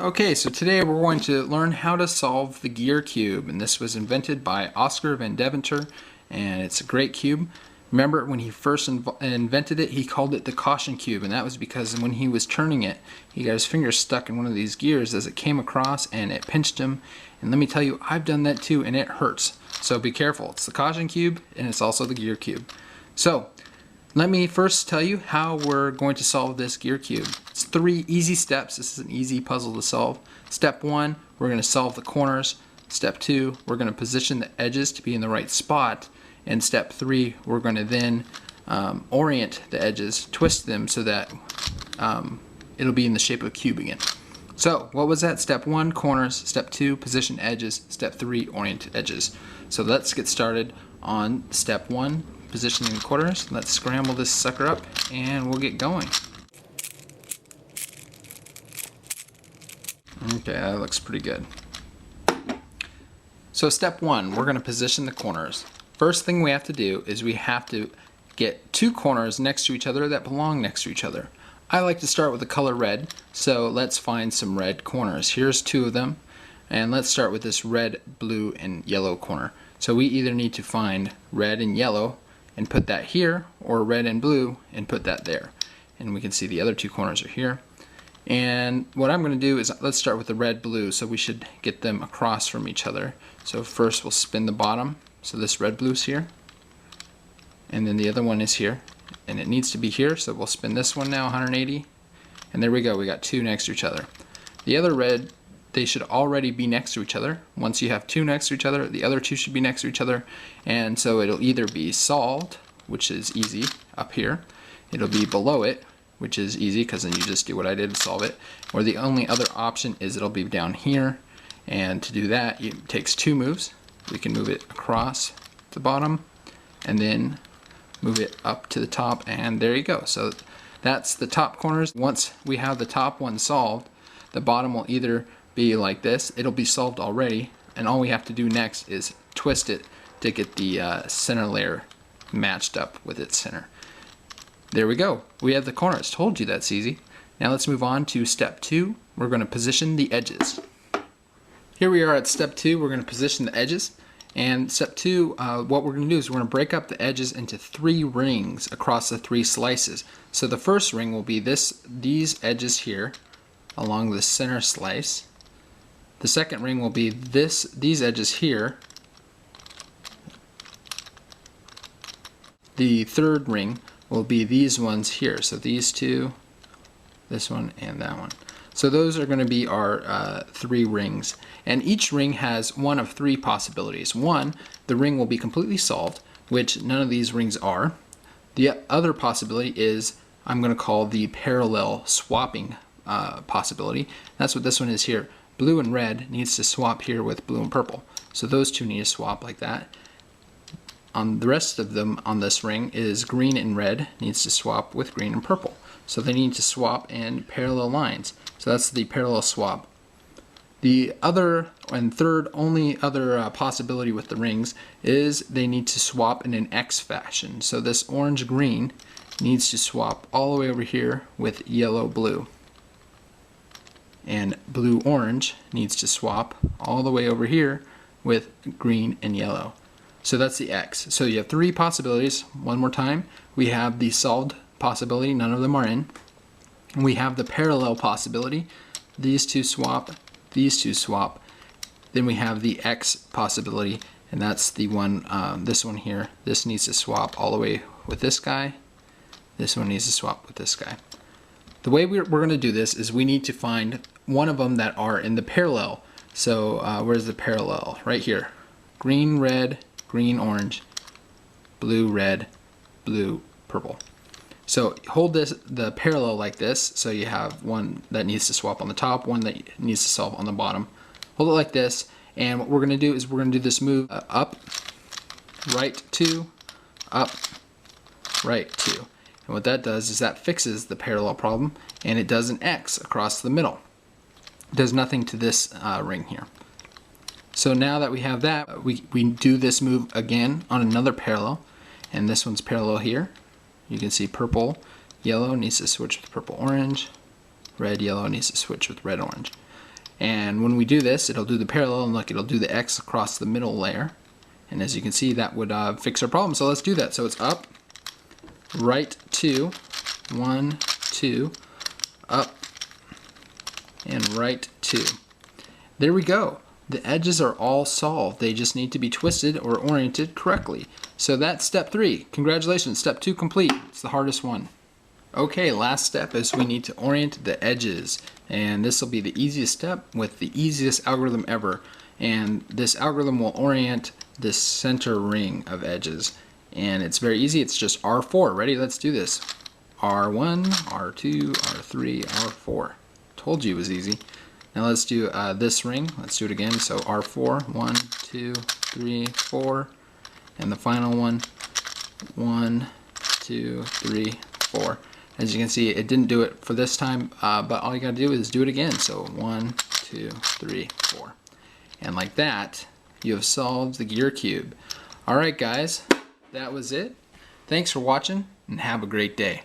Okay, so today we're going to learn how to solve the gear cube, and this was invented by Oscar Van Deventer, and it's a great cube. Remember when he first invented it, he called it the caution cube, and that was because when he was turning it, he got his finger stuck in one of these gears as it came across and it pinched him. And let me tell you, I've done that too, and it hurts. So be careful. It's the caution cube, and it's also the gear cube. So let me first tell you how we're going to solve this gear cube. It's 3 easy steps. This is an easy puzzle to solve. Step 1, we're going to solve the corners. Step 2, we're going to position the edges to be in the right spot. And step 3, we're going to then orient the edges, twist them so that it'll be in the shape of a cube again. So what was that? Step 1, corners. Step 2, position edges. Step 3, orient edges. So let's get started on step 1. Positioning the corners. Let's scramble this sucker up and we'll get going. Okay, that looks pretty good. So step 1, we're going to position the corners. First thing we have to do is we have to get 2 corners next to each other that belong next to each other. I like to start with the color red, so let's find some red corners. Here's 2 of them, and let's start with this red, blue, and yellow corner. So we either need to find red and yellow and put that here, or red and blue and put that there. And we can see the other 2 corners are here. And what I'm going to do is, let's start with the red blue, so we should get them across from each other. So first we'll spin the bottom, so this red blue's here, and then the other one is here, and it needs to be here, so we'll spin this one now 180, and there we go, we got 2 next to each other. The other red, they should already be next to each other. Once you have 2 next to each other, the other 2 should be next to each other, and so it'll either be solved, which is easy, up here. It'll be below it, which is easy because then you just do what I did to solve it. Or the only other option is it'll be down here, and to do that, it takes 2 moves. We can move it across the bottom, and then move it up to the top, and there you go. So that's the top corners. Once we have the top one solved, the bottom will either be like this, it'll be solved already, and all we have to do next is twist it to get the center layer matched up with its center. There we go, we have the corners. Told you that's easy. Now let's move on to step 2. We're going to position the edges. Here we are at step 2. We're going to position the edges, and step 2, what we're going to do is we're going to break up the edges into 3 rings across the 3 slices. So the first ring will be these edges here along the center slice. The second ring will be these edges here. The third ring will be these ones here. So these 2, this one, and that one. So those are going to be our 3 rings. And each ring has one of 3 possibilities. One, the ring will be completely solved, which none of these rings are. The other possibility is I'm going to call the parallel swapping possibility. That's what this one is here. Blue and red needs to swap here with blue and purple. So those 2 need to swap like that. On the rest of them on this ring is green and red needs to swap with green and purple. So they need to swap in parallel lines. So that's the parallel swap. The other and third only other possibility with the rings is they need to swap in an X fashion. So this orange-green needs to swap all the way over here with yellow-blue. And blue-orange needs to swap all the way over here with green and yellow. So that's the X. So you have 3 possibilities. One more time. We have the solved possibility, none of them are in. We have the parallel possibility. These 2 swap, these 2 swap. Then we have the X possibility, and that's the one, this one here. This needs to swap all the way with this guy. This one needs to swap with this guy. The way we're going to do this is we need to find one of them that are in the parallel. So where's the parallel? Right here. Green, red, green, orange, blue, red, blue, purple. So hold the parallel like this, so you have one that needs to swap on the top, one that needs to solve on the bottom. Hold it like this, and what we're going to do is we're going to do this move up, right, 2, up, right, 2. And what that does is that fixes the parallel problem, and it does an X across the middle. It does nothing to this ring here. So now that we have that, we do this move again on another parallel, and this one's parallel here. You can see purple, yellow needs to switch with purple, orange, red, yellow needs to switch with red, orange. And when we do this, it'll do the parallel, and look, it'll do the X across the middle layer. And as you can see, that would fix our problem. So let's do that. So it's up, right 2, 1, 2, up, and right 2. There we go. The edges are all solved. They just need to be twisted or oriented correctly. So that's step 3. Congratulations, step 2 complete. It's the hardest one. Okay, last step is we need to orient the edges. And this will be the easiest step with the easiest algorithm ever. And this algorithm will orient this center ring of edges. And it's very easy. It's just R4. Ready? Let's do this. R1, R2, R3, R4. Told you it was easy. Now let's do this ring. Let's do it again. So R4, 1, 2, 3, 4. And the final one, 1, 2, 3, 4. As you can see, it didn't do it for this time, but all you gotta do is do it again. So 1, 2, 3, 4. And like that, you have solved the gear cube. Alright guys, that was it. Thanks for watching, and have a great day.